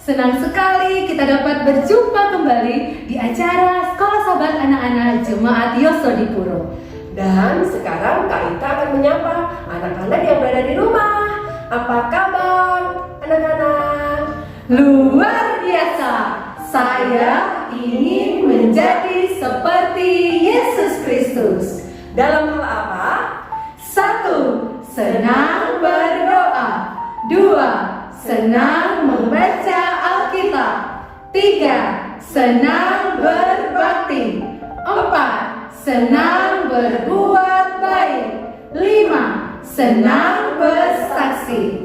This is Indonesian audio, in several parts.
Senang sekali kita dapat berjumpa kembali di acara Sekolah Sahabat Anak-anak Jemaat Yosodipuro. Dan sekarang Kak Ita akan menyapa anak-anak yang berada di rumah. Apa kabar anak-anak? Luar biasa, saya ingin menjadi seperti Yesus Kristus. Dalam hal apa? 1. Senang berdoa. 2. Senang membaca Alkitab. 3. Senang berbakti. 4. Senang berbuat baik. 5. Senang bersaksi.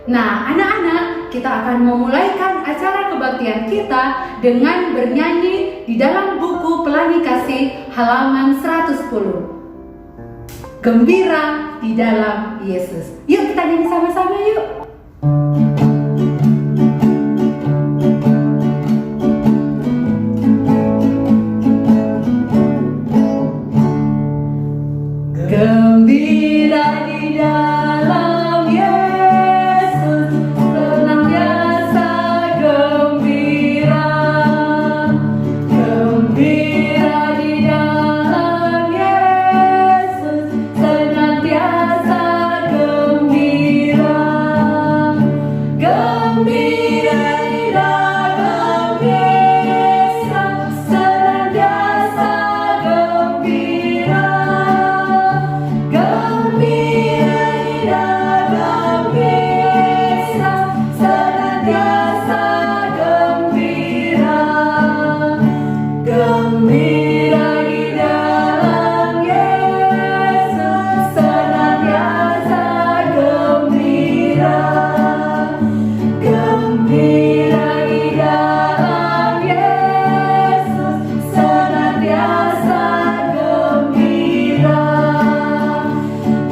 Nah, anak-anak, kita akan memulaikan acara kebaktian kita dengan bernyanyi di dalam buku Pelangi Kasih halaman 110. Gembira di dalam Yesus. Yuk kita nyanyi sama-sama yuk. Gembira di dalam Yesus, senantiasa gembira. Gembira di dalam Yesus, senantiasa gembira. Gembira di dalam Yesus, senantiasa gembira. Gembira di dalam Yesus, senantiasa gembira. Gembira di dalam Yesus, senantiasa gembira. Gembira di dalam Yesus, senantiasa gembira.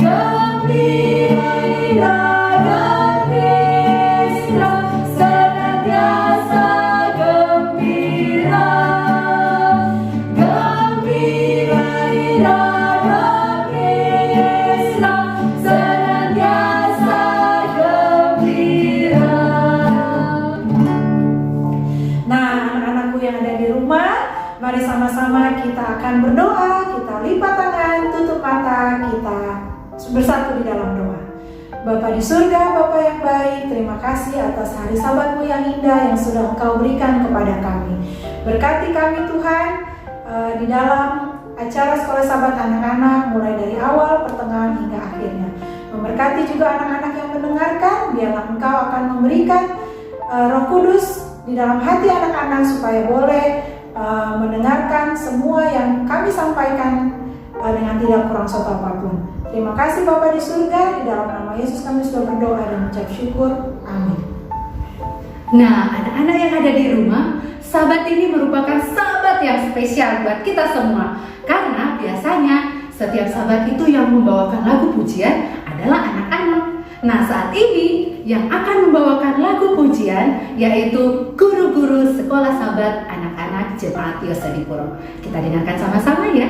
Gembira di dalam Yesus, senantiasa gembira. Gembira di dalam Yesus, senantiasa gembira. Nah, anak-anakku yang ada di rumah, mari sama-sama kita akan berdoa. Kita lipat tangan, tutup mata, kita bersatu di dalam doa. Bapa di surga, Bapa yang baik, terima kasih atas hari Sabatmu yang indah yang sudah Engkau berikan kepada kami. Berkati kami Tuhan di dalam acara Sekolah Sabat Anak-anak mulai dari awal, pertengahan hingga akhirnya. Memberkati juga anak-anak yang mendengarkan, biarlah Engkau akan memberikan Roh Kudus di dalam hati anak-anak supaya boleh mendengarkan semua yang kami sampaikan dengan tidak kurang suatu apapun. Terima kasih Bapa di surga, di dalam nama Yesus kami sudah berdoa dan mengucap syukur. Amin. Nah, anak-anak yang ada di rumah, sahabat ini merupakan sahabat yang spesial buat kita semua. Karena biasanya setiap sahabat itu yang membawakan lagu pujian adalah anak-anak. Nah, saat ini yang akan membawakan lagu pujian yaitu guru-guru Sekolah Sahabat Anak-anak Jemaat Yosodipuro. Kita dengarkan sama-sama ya.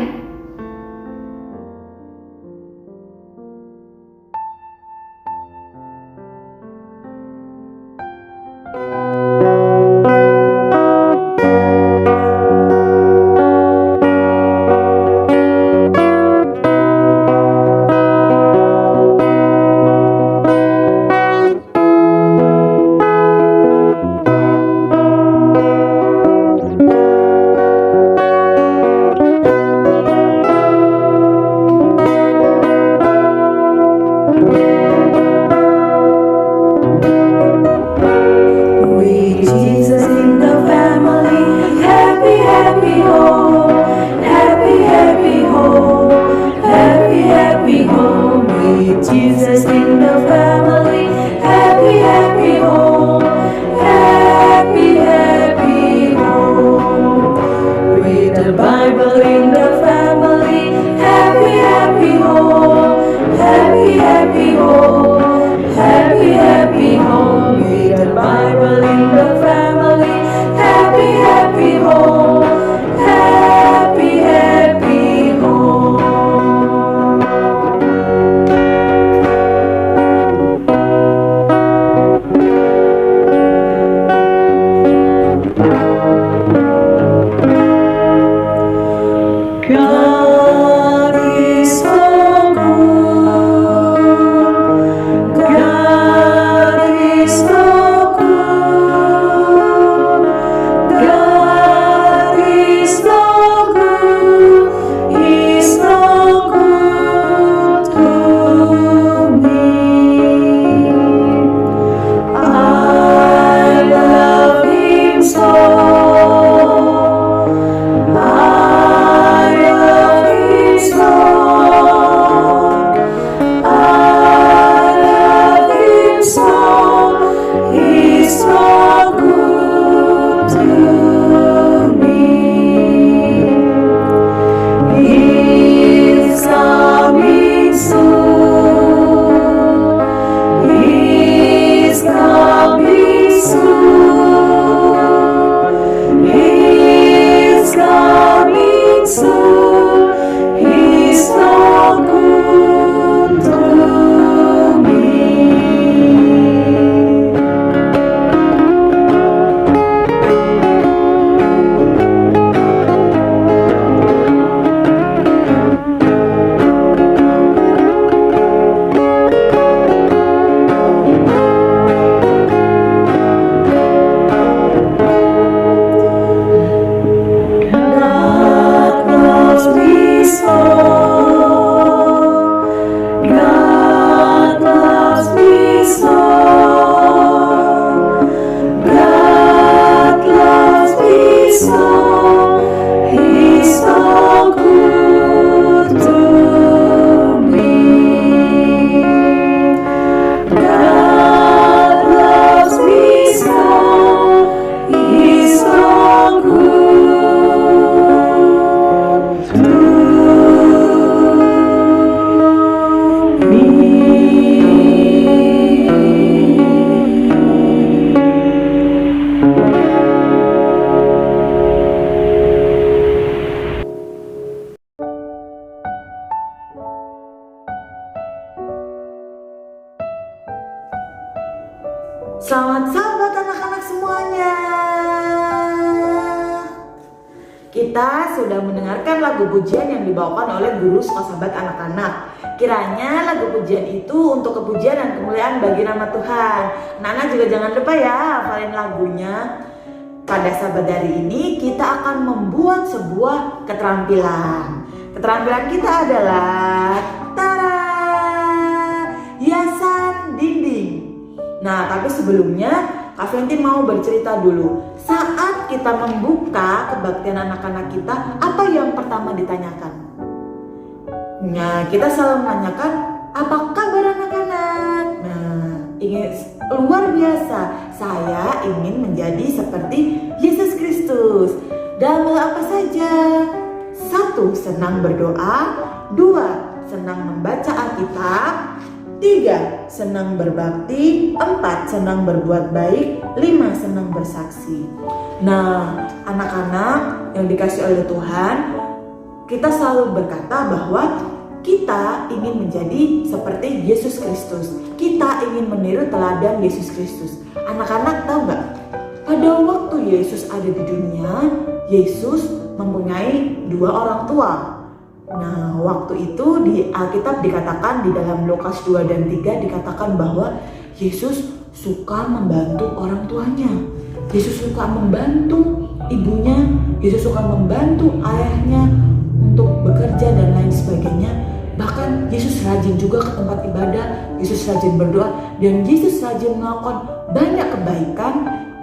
Selamat sahabat anak-anak semuanya. Kita sudah mendengarkan lagu pujian yang dibawakan oleh guru sekolah sahabat anak-anak. Kiranya lagu pujian itu untuk kepujian dan kemuliaan bagi nama Tuhan. Anak-anak juga jangan lupa ya hafalin lagunya. Pada sahabat hari ini kita akan membuat sebuah keterampilan. Keterampilan kita adalah tara, hiasan dinding. Nah, tapi sebelumnya Kak Fenty mau bercerita dulu. Saat kita membuka kebaktian anak-anak kita, apa yang pertama ditanyakan? Nah, kita selalu menanyakan, apa kabar anak-anak? Nah, ingin luar biasa. Saya ingin menjadi seperti Yesus Kristus. Dalam hal apa saja? 1. Senang berdoa. 2. Senang membaca Alkitab. 3. Senang berbakti. 4. Senang berbuat baik. 5. Senang bersaksi. Nah, anak-anak yang dikasih oleh Tuhan, kita selalu berkata bahwa kita ingin menjadi seperti Yesus Kristus. Kita ingin meniru teladan Yesus Kristus. Anak-anak tahu nggak? Pada waktu Yesus ada di dunia, Yesus mempunyai 2 orang tua. Nah, waktu itu di Alkitab dikatakan di dalam Lukas 2 dan 3 dikatakan bahwa Yesus suka membantu orang tuanya. Yesus suka membantu ibunya, Yesus suka membantu ayahnya untuk bekerja dan lain sebagainya. Bahkan Yesus rajin juga ke tempat ibadah, Yesus rajin berdoa, dan Yesus rajin melakukan banyak kebaikan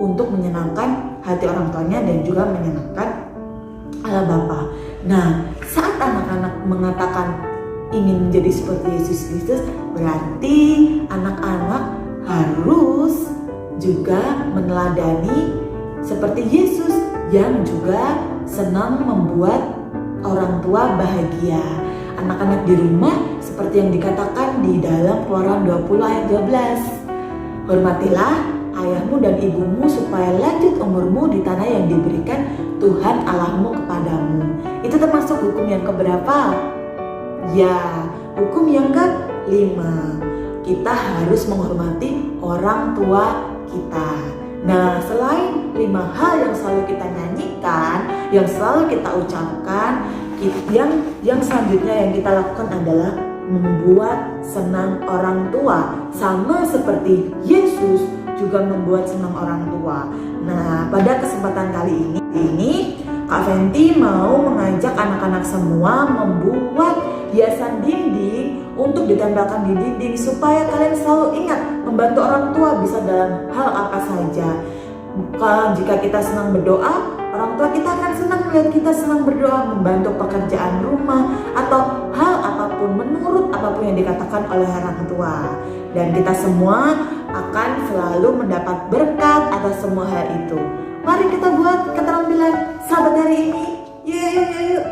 untuk menyenangkan hati orang tuanya dan juga menyenangkan Allah Bapa. Nah, saat anak-anak mengatakan ingin menjadi seperti Yesus Kristus, berarti anak-anak harus juga meneladani seperti Yesus yang juga senang membuat orang tua bahagia. Anak-anak di rumah seperti yang dikatakan di dalam Keluaran 20 ayat 12. Hormatilah ayahmu dan ibumu supaya lanjut umurmu di tanah yang diberikan Tuhan Allahmu kepadamu. Itu termasuk hukum yang keberapa? Ya, hukum yang ke-5. Kita harus menghormati orang tua kita. Nah, selain 5 hal yang selalu kita nyanyikan, yang selalu kita ucapkan, yang selanjutnya yang kita lakukan adalah membuat senang orang tua. Sama seperti Yesus juga membuat senang orang tua. Nah, pada kesempatan kali ini Kak Fenty mau mengajak anak-anak semua membuat hiasan dinding untuk ditempelkan di dinding supaya kalian selalu ingat membantu orang tua bisa dalam hal apa saja. Jika kita senang berdoa, orang tua kita akan senang melihat kita senang berdoa, membantu pekerjaan rumah atau hal apapun menurut apapun yang dikatakan oleh orang tua. Dan kita semua akan selalu mendapat berkat atas semua hal itu. Mari kita buat keterampilan sahabat hari ini. Yuk.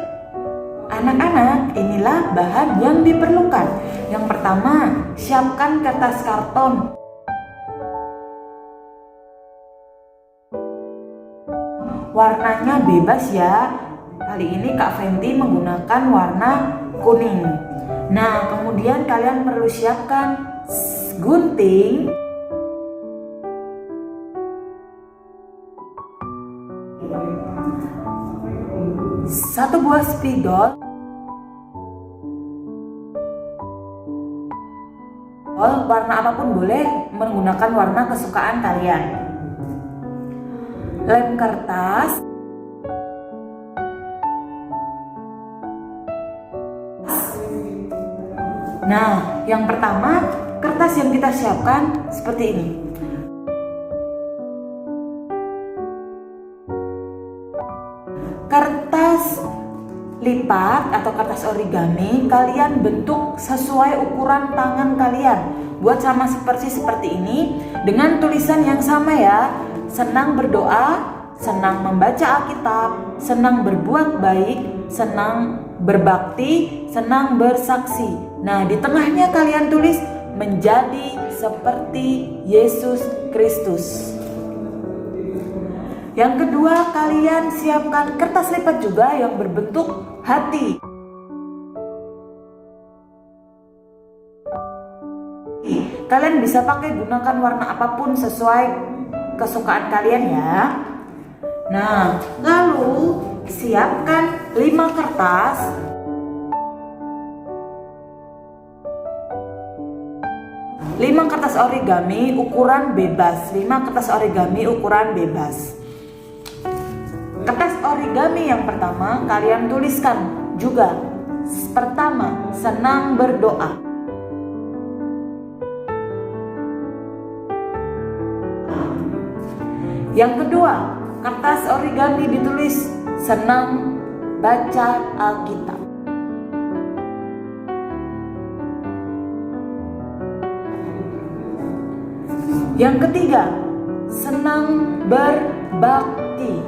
Anak-anak, inilah bahan yang diperlukan. Yang pertama, siapkan kertas karton. Warnanya bebas ya. Kali ini Kak Fenty menggunakan warna kuning. Nah, kemudian kalian perlu siapkan gunting, satu buah spidol, warna apapun boleh, menggunakan warna kesukaan kalian. Lem kertas, nah yang pertama kertas yang kita siapkan seperti ini. Kertas lipat atau kertas origami kalian bentuk sesuai ukuran tangan kalian. Buat sama seperti ini dengan tulisan yang sama ya. Senang berdoa, senang membaca Alkitab, senang berbuat baik, senang berbakti, senang bersaksi. Nah, di tengahnya kalian tulis menjadi seperti Yesus Kristus. Yang kedua, kalian siapkan kertas lipat juga yang berbentuk hati. Kalian bisa pakai gunakan warna apapun sesuai kesukaan kalian ya. Nah, lalu siapkan 5 kertas. Lima kertas origami ukuran bebas. 5 kertas origami ukuran bebas. Kertas origami yang pertama kalian tuliskan juga. Pertama, senang berdoa. Yang kedua, kertas origami ditulis senang baca Alkitab. Yang ketiga, senang berbakti.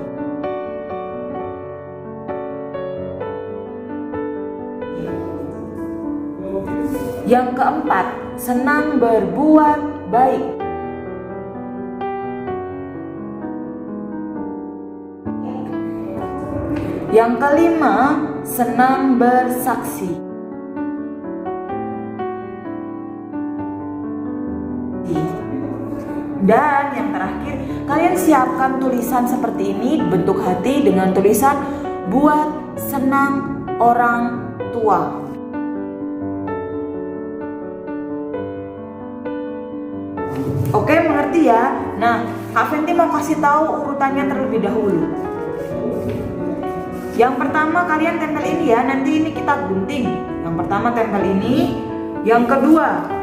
Yang keempat, senang berbuat baik. Yang kelima, senang bersaksi. Dan yang terakhir, kalian siapkan tulisan seperti ini, bentuk hati dengan tulisan buat senang orang tua. Oke, mengerti ya? Nah, Kak Fenty mau kasih tahu urutannya terlebih dahulu. Yang pertama kalian tempel ini ya, nanti ini kita gunting. Yang pertama tempel ini, yang kedua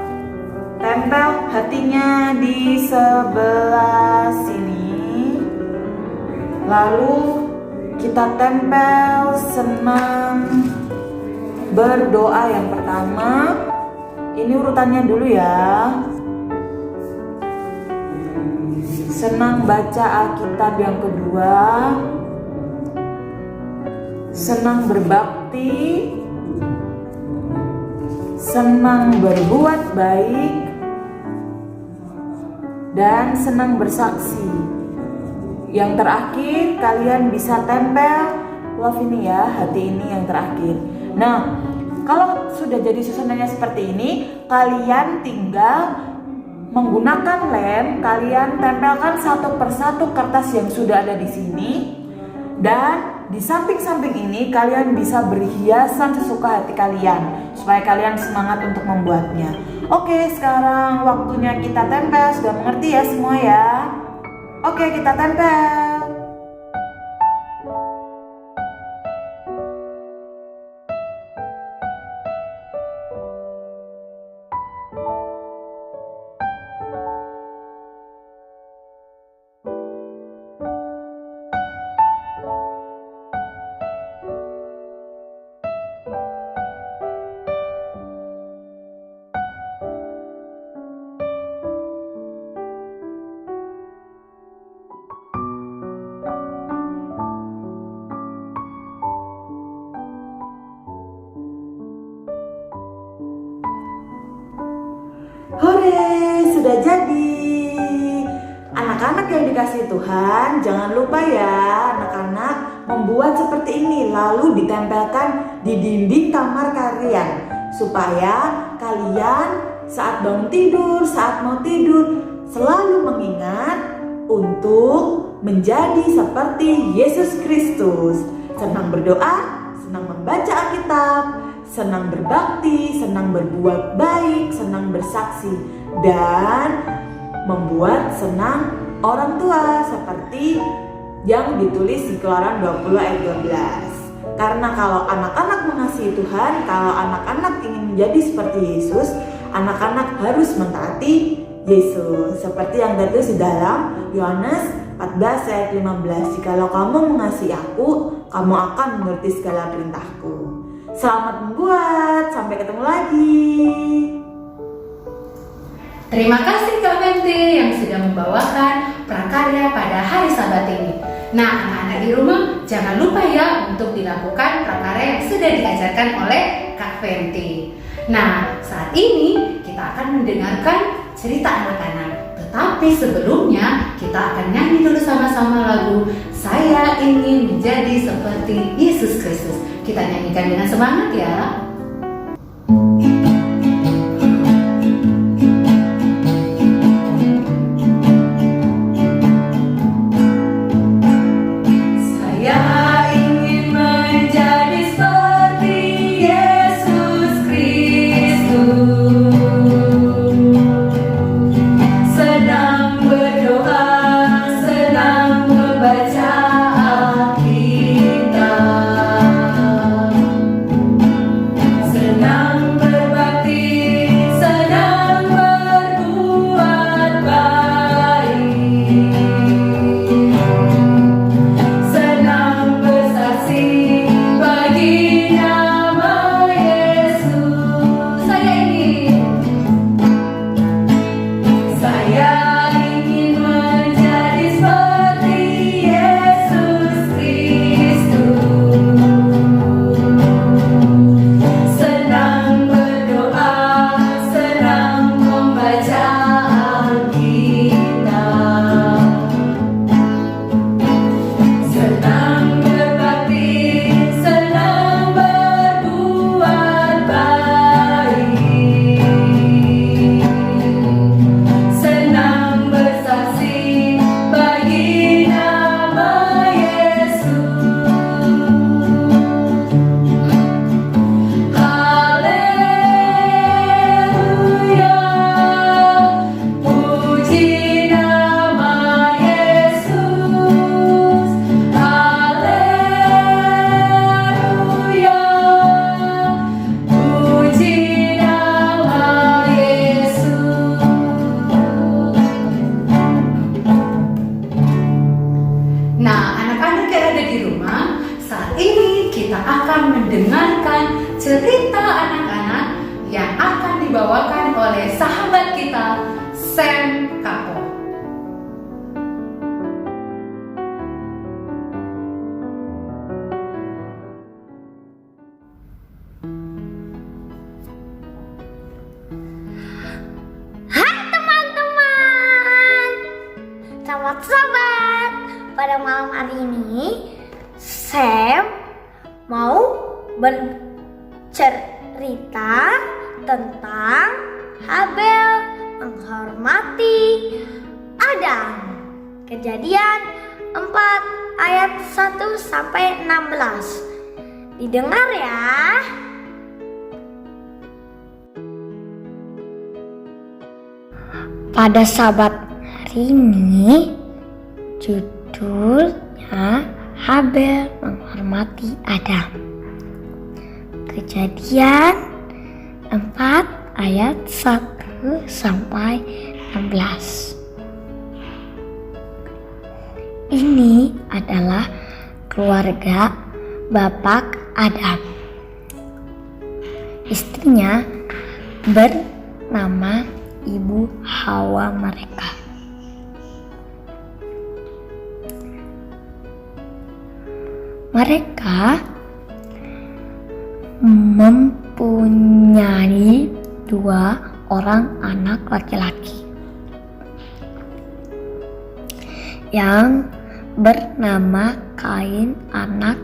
tempel hatinya di sebelah sini. Lalu kita tempel senang berdoa yang pertama. Ini urutannya dulu ya. Senang baca Alkitab yang kedua. Senang berbakti. Senang berbuat baik. Dan senang bersaksi. Yang terakhir kalian bisa tempel love ini ya, hati ini yang terakhir. Nah, kalau sudah jadi susunannya seperti ini, kalian tinggal menggunakan lem, kalian tempelkan satu persatu kertas yang sudah ada di sini. Dan di samping-samping ini kalian bisa beri hiasan sesuka hati kalian supaya kalian semangat untuk membuatnya. Oke, sekarang waktunya kita tempel. Sudah mengerti ya semua ya? Oke, kita tempel. Hore, sudah jadi. Anak-anak yang dikasih Tuhan, jangan lupa ya anak-anak membuat seperti ini lalu ditempelkan di dinding kamar kalian supaya kalian saat bangun tidur, saat mau tidur selalu mengingat untuk menjadi seperti Yesus Kristus. Senang berdoa, senang membaca Alkitab, senang berbakti, senang berbuat baik, senang bersaksi, dan membuat senang orang tua seperti yang ditulis di Keluaran 20 ayat 12. Karena kalau anak-anak mengasihi Tuhan, kalau anak-anak ingin menjadi seperti Yesus, anak-anak harus mentaati Yesus. Seperti yang tertulis di dalam Yohanes 14 ayat 15. Jikalau kamu mengasihi aku, kamu akan menuruti segala perintahku. Selamat membuat, sampai ketemu lagi. Terima kasih Kak Fenty yang sudah membawakan prakarya pada hari Sabat ini. Nah, anak-anak di rumah jangan lupa ya untuk dilakukan prakarya yang sudah diajarkan oleh Kak Fenty. Nah, saat ini kita akan mendengarkan cerita anak-anak. Tetapi sebelumnya kita akan nyanyi dulu sama-sama lagu Saya Ingin Menjadi Seperti Yesus Kristus. Kita nyanyikan dengan semangat ya. pada malam hari ini Sam mau bercerita tentang Habel menghormati Adam. Kejadian 4 ayat 1 sampai 16. Didengar ya. Pada Sabat hari ini judulnya Habel menghormati Adam. Kejadian 4 ayat 1 sampai 16. Ini adalah keluarga Bapak Adam. Istrinya bernama Ibu Hawa mereka. Mereka mempunyai 2 orang anak laki-laki yang bernama Kain anak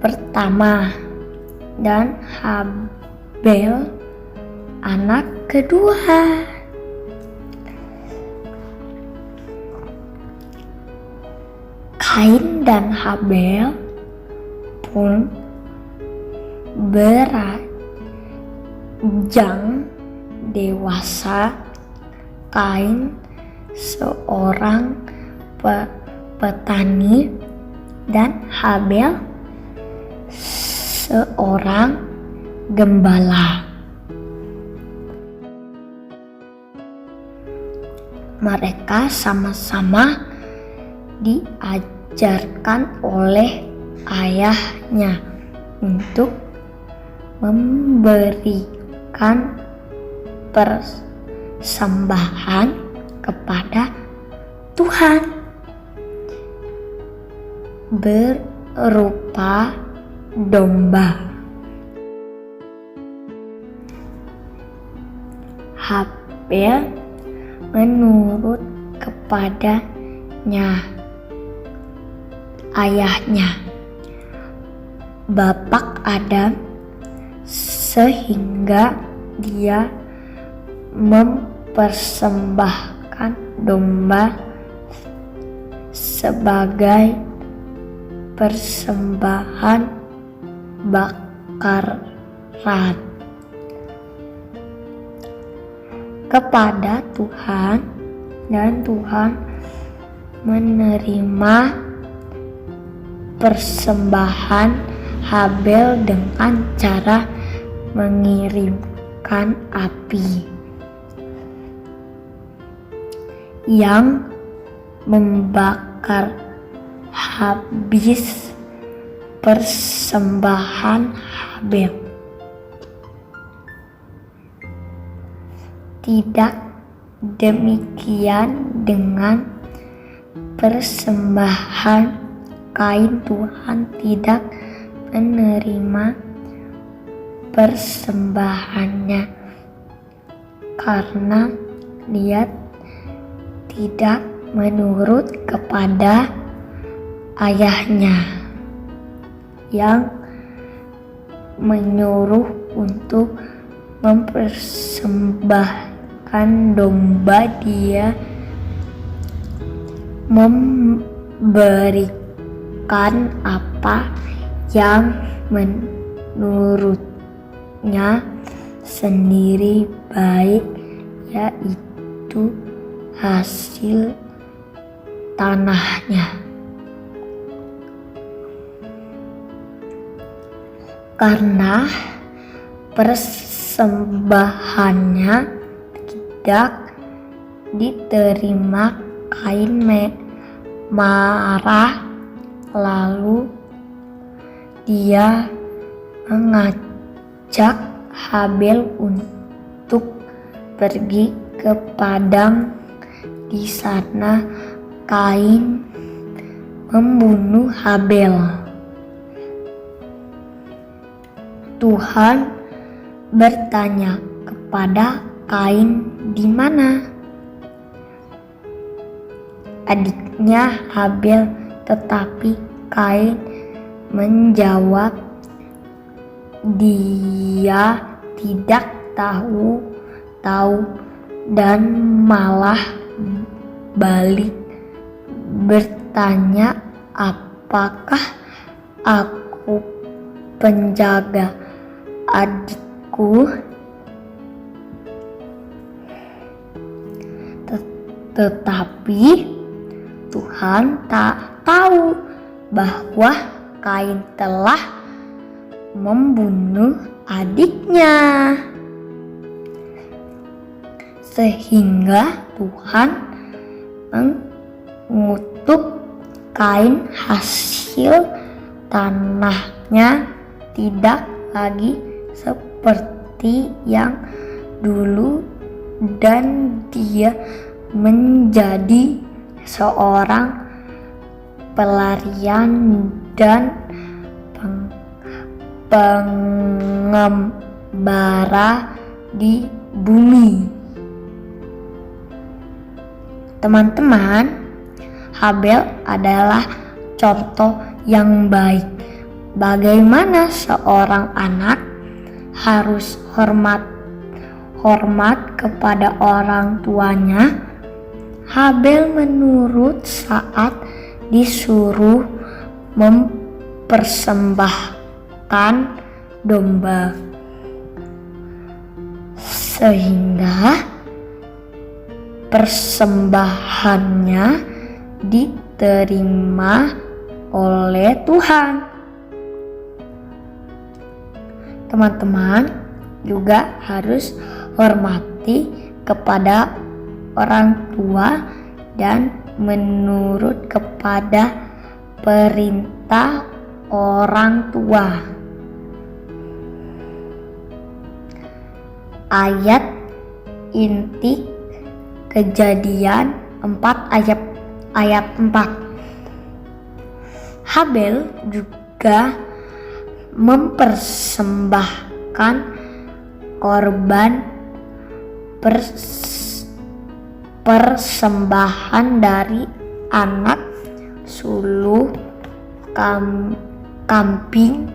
pertama dan Habel anak kedua. Kain dan Habel pun beranjak dewasa. Kain seorang petani dan Habel seorang gembala. Mereka sama-sama diajarkan oleh ayahnya untuk memberikan persembahan kepada Tuhan berupa domba. Habel menurut kepadanya ayahnya, Bapak Adam, sehingga dia mempersembahkan domba sebagai persembahan bakaran kepada Tuhan, dan Tuhan menerima persembahan Habel dengan cara mengirimkan api yang membakar habis persembahan Habel. Tidak demikian dengan persembahan Kain. Tuhan tidak menerima persembahannya karena dia tidak menurut kepada ayahnya yang menyuruh untuk mempersembahkan domba. Dia memberikan apa yang menurutnya sendiri baik, yaitu hasil tanahnya. Karena persembahannya tidak diterima, Kain marah, lalu dia mengajak Habel untuk pergi ke padang. Di sana Kain membunuh Habel. Tuhan bertanya kepada Kain, "Di mana adiknya Habel, tetapi Kain menjawab, dia tidak tahu dan malah balik bertanya, apakah aku penjaga adikku? Tetapi Tuhan tak tahu bahwa Kain telah membunuh adiknya. Sehingga Tuhan mengutuk Kain, hasil tanahnya tidak lagi seperti yang dulu dan dia menjadi seorang pelarian dan pengembara di bumi. Teman-teman, Habel adalah contoh yang baik. Bagaimana seorang anak harus hormat kepada orang tuanya. Habel menurut saat disuruh mempersembahkan domba, sehingga persembahannya diterima oleh Tuhan. Teman-teman juga harus hormati kepada orang tua dan menurut kepada perintah orang tua. Ayat inti Kejadian 4 ayat 4. Habel juga mempersembahkan korban persembahan dari anak sulung kambing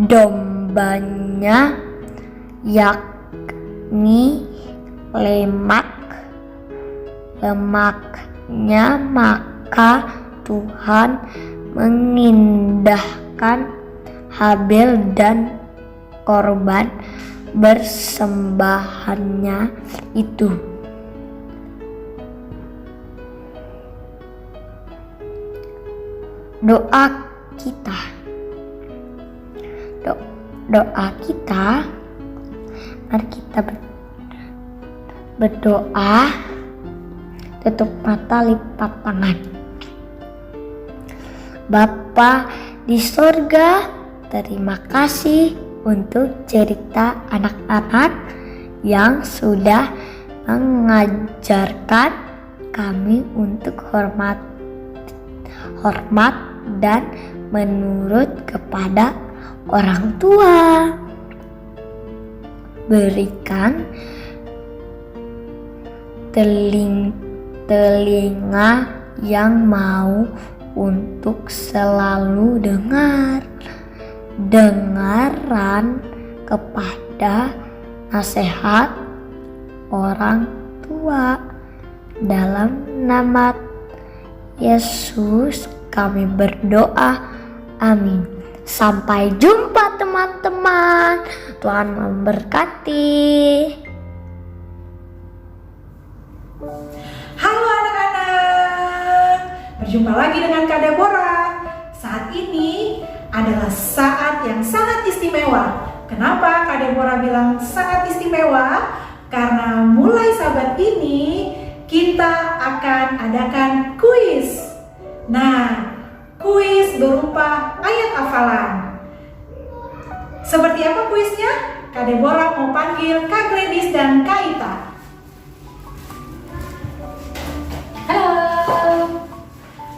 dombanya, yakni lemaknya. Maka Tuhan mengindahkan Habel dan korban bersembahannya itu. Doa kita, mari kita berdoa, tutup mata, lipat tangan. Bapa di sorga, terima kasih untuk cerita anak-anak yang sudah mengajarkan kami untuk hormat dan menurut kepada orang tua. Berikan telinga yang mau untuk selalu dengaran kepada nasihat orang tua. Dalam nama Yesus kami berdoa, amin. Sampai jumpa teman-teman. Tuhan memberkati. Halo anak-anak, berjumpa lagi dengan Kak Deborah. Saat ini adalah saat yang sangat istimewa. Kenapa Kak Deborah bilang sangat istimewa? Karena mulai Sabat ini kita akan adakan kuis. Nah, kuis berupa ayat hafalan. Seperti apa kuisnya? Kak Deborah mau panggil Kak Gladys dan Kak Ita. Halo.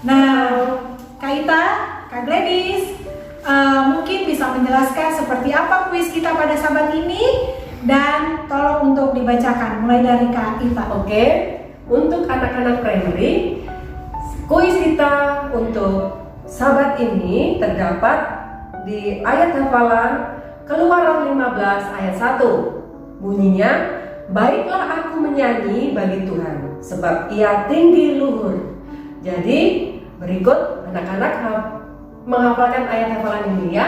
Nah, Kak Ita, Kak Gladys, mungkin bisa menjelaskan seperti apa kuis kita pada Sabat ini, dan tolong untuk dibacakan mulai dari Kak Ita. Oke, untuk anak-anak primary, kuis kita untuk Sabat ini terdapat di ayat hafalan Keluaran 15 ayat 1. Bunyinya, baiklah aku menyanyi bagi Tuhan, sebab Ia tinggi luhur. Jadi berikut anak-anak menghafalkan ayat hafalan ini ya.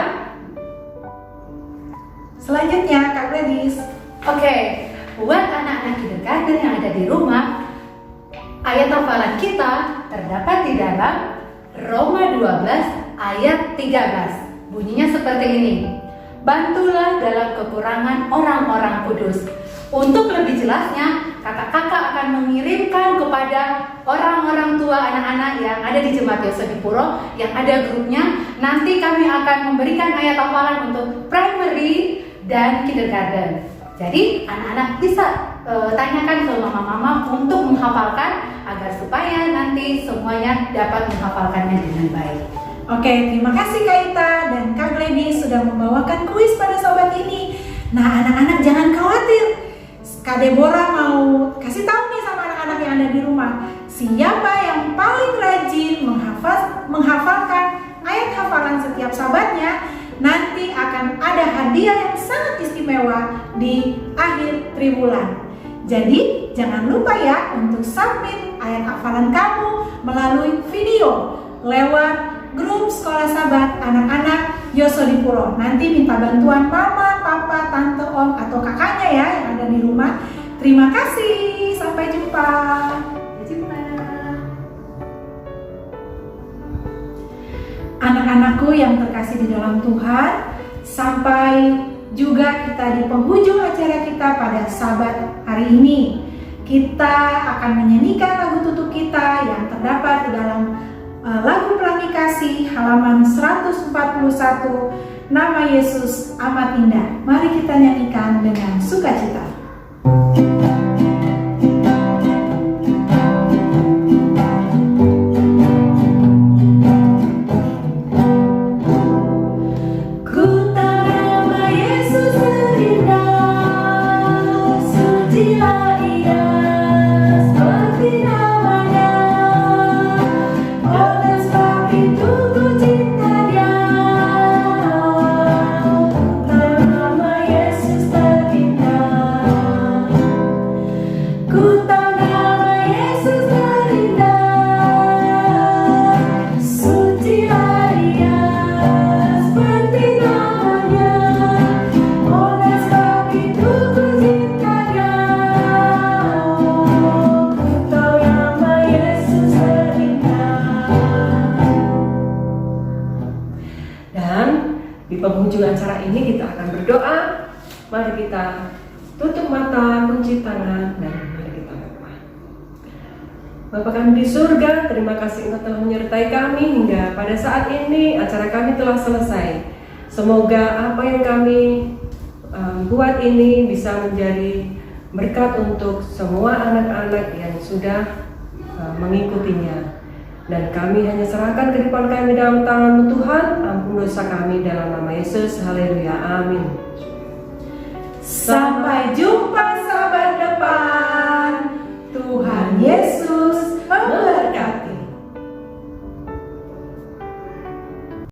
Selanjutnya Kak Gladys. Oke, buat anak-anak kindergarten yang ada di rumah, ayat hafalan kita terdapat di dalam Roma 12 ayat 13. Bunyinya seperti ini. Bantulah dalam kekurangan orang-orang kudus. Untuk lebih jelasnya, kakak-kakak akan mengirimkan kepada orang-orang tua anak-anak yang ada di Jemaat Yosodipuro yang ada grupnya. Nanti kami akan memberikan ayat hafalan untuk primary dan kindergarten. Jadi anak-anak bisa tanyakan ke mama-mama untuk menghafalkan agar supaya nanti semuanya dapat menghafalkannya dengan baik. Oke, terima kasih Kak Ita dan Kak Gladys sudah membawakan kuis pada Sabat ini. Nah, anak-anak jangan khawatir. Kak Deborah mau kasih tahu nih sama anak-anak yang ada di rumah, siapa yang paling rajin menghafalkan ayat hafalan setiap sabatnya, nanti akan ada hadiah yang sangat istimewa di akhir triwulan. Jadi, jangan lupa ya untuk submit ayat hafalan kamu melalui video lewat grup sekolah sahabat anak-anak Yosodipuro. Nanti minta bantuan mama, papa, tante, om, atau kakaknya ya yang ada di rumah. Terima kasih, sampai jumpa. Sampai jumpa. Anak-anakku yang terkasih di dalam Tuhan, sampai juga kita di penghujung acara kita pada Sabat hari ini. Kita akan menyanyikan lagu tutup kita yang terdapat di dalam lagu Pelangi Kasih halaman 141, Nama Yesus Amat Indah. Mari kita nyanyikan dengan sukacita. Penghujung acara ini kita akan berdoa. Mari kita tutup mata, kunci tangan, dan mari kita berdoa. Bapa kami di surga, terima kasih Engkau telah menyertai kami hingga pada saat ini acara kami telah selesai. Semoga apa yang kami buat ini bisa menjadi berkat untuk semua anak-anak yang sudah mengikutinya. Dan kami hanya serahkan kehidupan kami dalam tangan-Mu Tuhan. Ampun dosa kami dalam nama Yesus. Haleluya. Amin. Sampai jumpa.